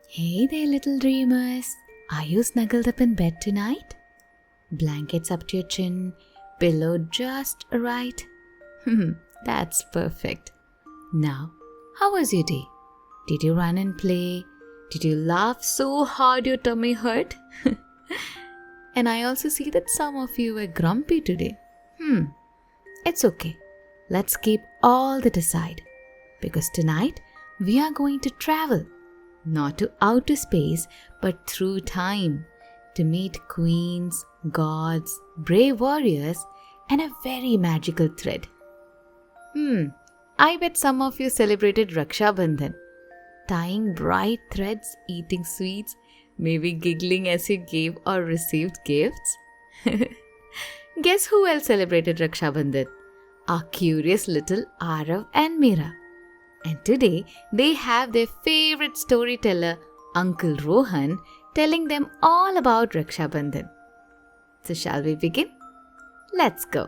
Hey there, little dreamers. Are you snuggled up in bed tonight? Blankets up to your chin, pillow just right. That's perfect. Now, how was your day? Did you run and play? Did you laugh so hard your tummy hurt? And I also see that some of you were grumpy today. It's okay. Let's keep all that aside. Because tonight, we are going to travel. Not to outer space, but through time. To meet queens, gods, brave warriors, and a very magical thread. I bet some of you celebrated Rakshabandhan. Tying bright threads, eating sweets, maybe giggling as you gave or received gifts. Guess who else celebrated Rakshabandhan? Our curious little Aarav and Mira. And today they have their favorite storyteller, Uncle Rohan, telling them all about Rakshabandhan. So shall we begin? Let's go.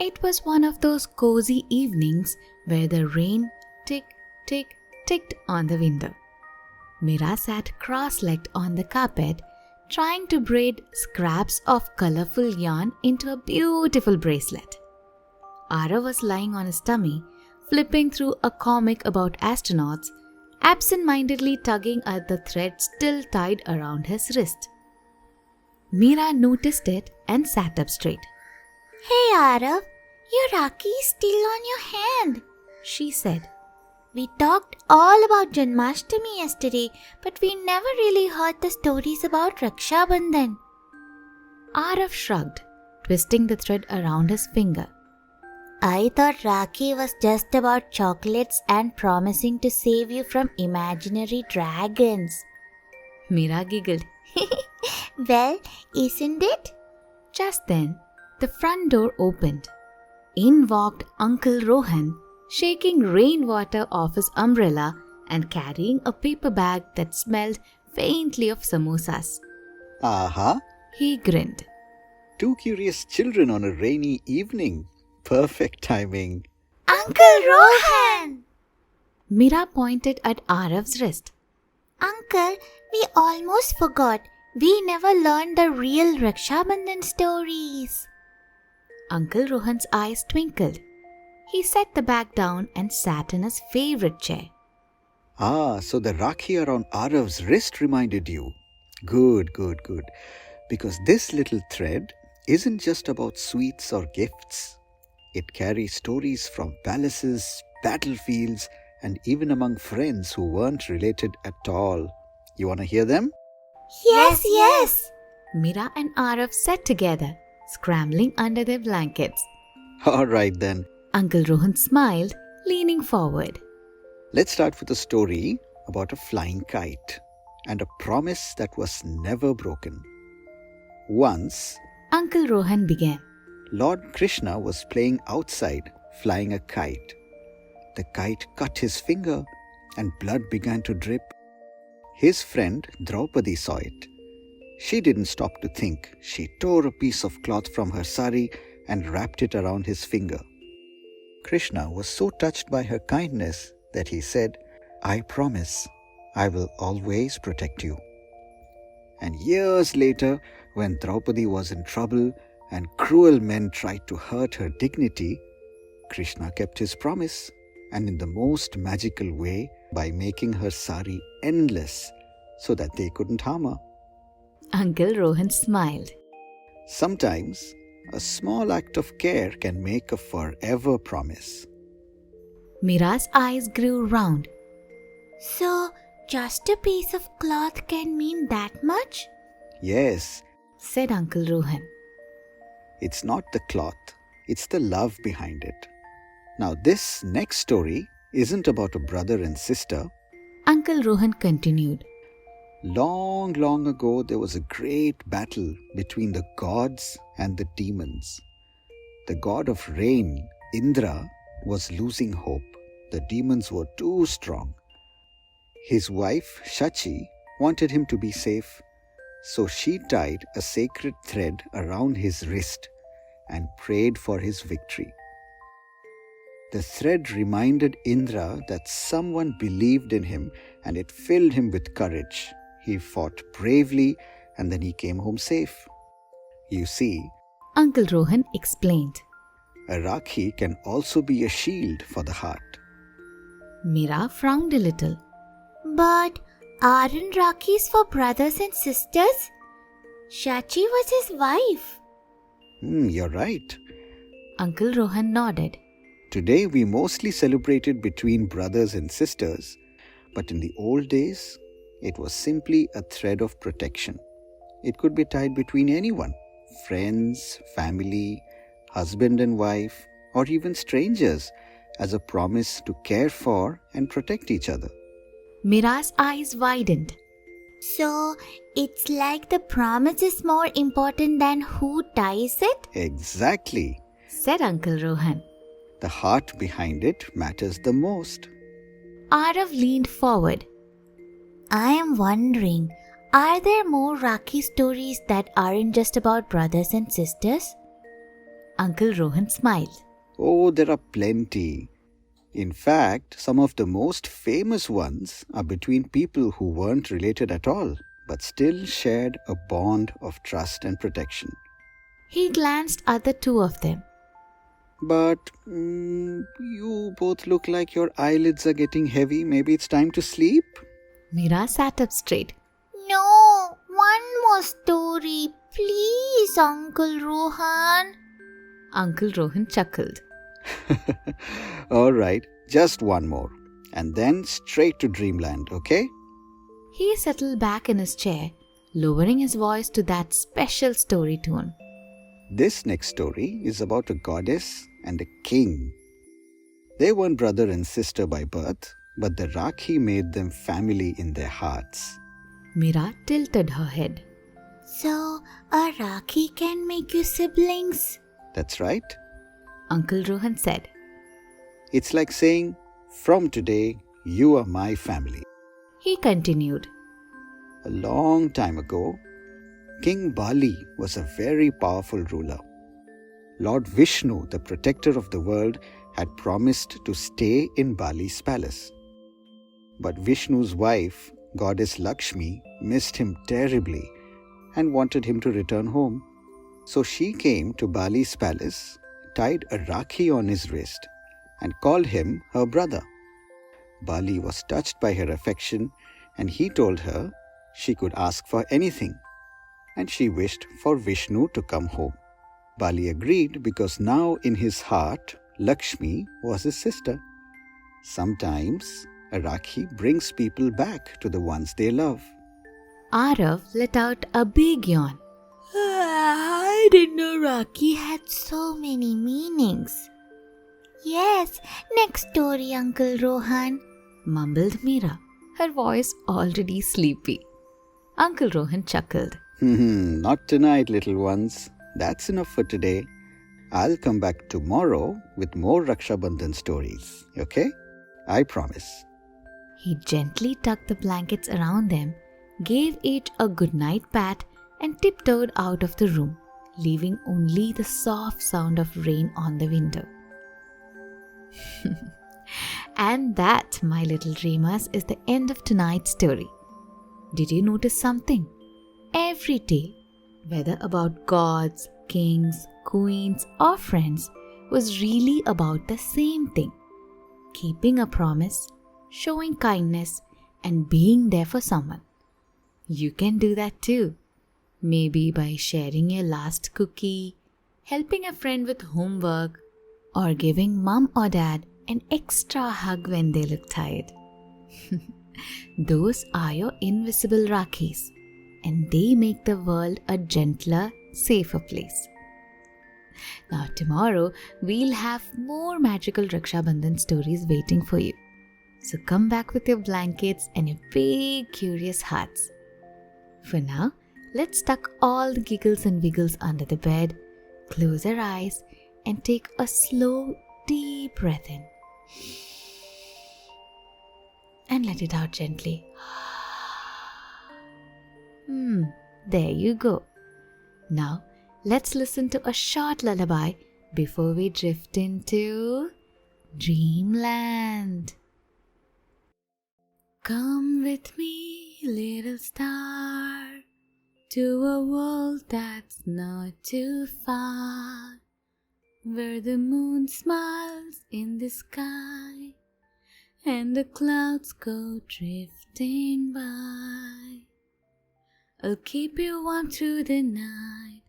It was one of those cozy evenings where the rain ticked on the window. Mira sat cross-legged on the carpet, trying to braid scraps of colorful yarn into a beautiful bracelet. Ara was lying on his tummy, flipping through a comic about astronauts, absent-mindedly tugging at the thread still tied around his wrist. Mira noticed it and sat up straight. Hey Aarav, your rakhi is still on your hand, She said. We talked all about Janmashtami yesterday, but we never really heard the stories about Rakshabandhan. Aarav shrugged, twisting the thread around his finger. I thought Rakhi was just about chocolates and promising to save you from imaginary dragons. Mira giggled. Well, isn't it? Just then, the front door opened. In walked Uncle Rohan, shaking rainwater off his umbrella and carrying a paper bag that smelled faintly of samosas. Aha! He grinned. Two curious children on a rainy evening. Perfect timing. Uncle Rohan! Mira pointed at Aarav's wrist. Uncle, we almost forgot. We never learned the real Rakshabandhan stories. Uncle Rohan's eyes twinkled. He set the bag down and sat in his favorite chair. Ah, so the rakhi around Aarav's wrist reminded you. Good. Because this little thread isn't just about sweets or gifts. It carries stories from palaces, battlefields, and even among friends who weren't related at all. You want to hear them? Yes. Mira and Aarav sat together, scrambling under their blankets. All right then. Uncle Rohan smiled, leaning forward. Let's start with a story about a flying kite and a promise that was never broken. Once, Uncle Rohan began. Lord Krishna was playing outside, flying a kite. The kite cut his finger and blood began to drip. His friend Draupadi saw it. She didn't stop to think. She tore a piece of cloth from her sari and wrapped it around his finger. Krishna was so touched by her kindness that he said, I promise I will always protect you. And years later, when Draupadi was in trouble and cruel men tried to hurt her dignity, Krishna kept his promise, and in the most magical way, by making her sari endless so that they couldn't harm her. Uncle Rohan smiled. Sometimes, a small act of care can make a forever promise. Mira's eyes grew round. So, just a piece of cloth can mean that much? Yes, Said Uncle Rohan. it's not the cloth, it's the love behind it. Now, this next story isn't about a brother and sister. Uncle Rohan continued. Long ago, there was a great battle between the gods and the demons. The god of rain, Indra, was losing hope. The demons were too strong. His wife, Shachi, wanted him to be safe, so she tied a sacred thread around his wrist and prayed for his victory. The thread reminded Indra that someone believed in him and it filled him with courage. He fought bravely and then he came home safe. You see, Uncle Rohan explained. a rakhi can also be a shield for the heart. Mira frowned a little. But aren't Rakhis for brothers and sisters? Shachi was his wife. You're right. Uncle Rohan nodded. Today we mostly celebrate it between brothers and sisters, but in the old days, it was simply a thread of protection. It could be tied between anyone, friends, family, husband and wife, or even strangers, as a promise to care for and protect each other. Mira's eyes widened. So, it's like the promise is more important than who ties it? Exactly. Said Uncle Rohan. The heart behind it matters the most. Aarav leaned forward. I am wondering, are there more Rakhi stories that aren't just about brothers and sisters? Uncle Rohan smiled. Oh, there are plenty. In fact, some of the most famous ones are between people who weren't related at all, but still shared a bond of trust and protection. He glanced at the two of them. But you both look like your eyelids are getting heavy. Maybe it's time to sleep? Mira sat up straight. No, one more story, please, Uncle Rohan. Uncle Rohan chuckled. All right, just one more. And then straight to dreamland, okay? He settled back in his chair, lowering his voice to that special story tone. This next story is about a goddess and a king. They weren't brother and sister by birth, but the rakhi made them family in their hearts. Mira tilted her head. So, a Rakhi can make you siblings? That's right. Uncle Rohan said. It's like saying, from today, you are my family. He continued. A long time ago, King Bali was a very powerful ruler. Lord Vishnu, the protector of the world, had promised to stay in Bali's palace. But Vishnu's wife, goddess Lakshmi, missed him terribly and wanted him to return home. So she came to Bali's palace, tied a rakhi on his wrist, and called him her brother. Bali was touched by her affection, and he told her she could ask for anything, and she wished for Vishnu to come home. Bali agreed because now in his heart, Lakshmi was his sister. Sometimes a rakhi brings people back to the ones they love. Aarav let out a big yawn. I didn't know Rakhi had so many meanings. Yes, next story, Uncle Rohan. Mumbled Mira, her voice already sleepy. Uncle Rohan chuckled. Not tonight, little ones. That's enough for today. I'll come back tomorrow with more Rakshabandhan stories, okay? I promise. He gently tucked the blankets around them, gave each a goodnight pat, and tiptoed out of the room, leaving only the soft sound of rain on the window. And that, my little dreamers, is the end of tonight's story. Did you notice something? Every tale, whether about gods, kings, queens, or friends, was really about the same thing: keeping a promise, showing kindness, and being there for someone. You can do that too. Maybe by sharing your last cookie, helping a friend with homework, or giving mom or dad an extra hug when they look tired. Those are your invisible Rakhis, and they make the world a gentler, safer place. Now tomorrow we'll have more magical Rakshabandhan stories waiting for you. So come back with your blankets and your big curious hearts. For now, let's tuck all the giggles and wiggles under the bed, close our eyes, and take a slow, deep breath in. And let it out gently. There you go. Now, let's listen to a short lullaby before we drift into dreamland. Come with me, little star, to a world that's not too far, where the moon smiles in the sky and the clouds go drifting by. I'll keep you warm through the night,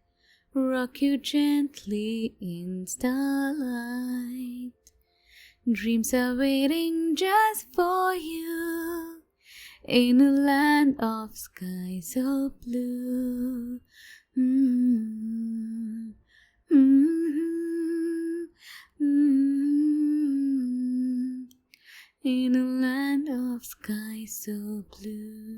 rock you gently in starlight. Dreams are waiting just for you in a land of sky so blue. Mm-hmm. Mm-hmm. Mm-hmm. In a land of sky so blue.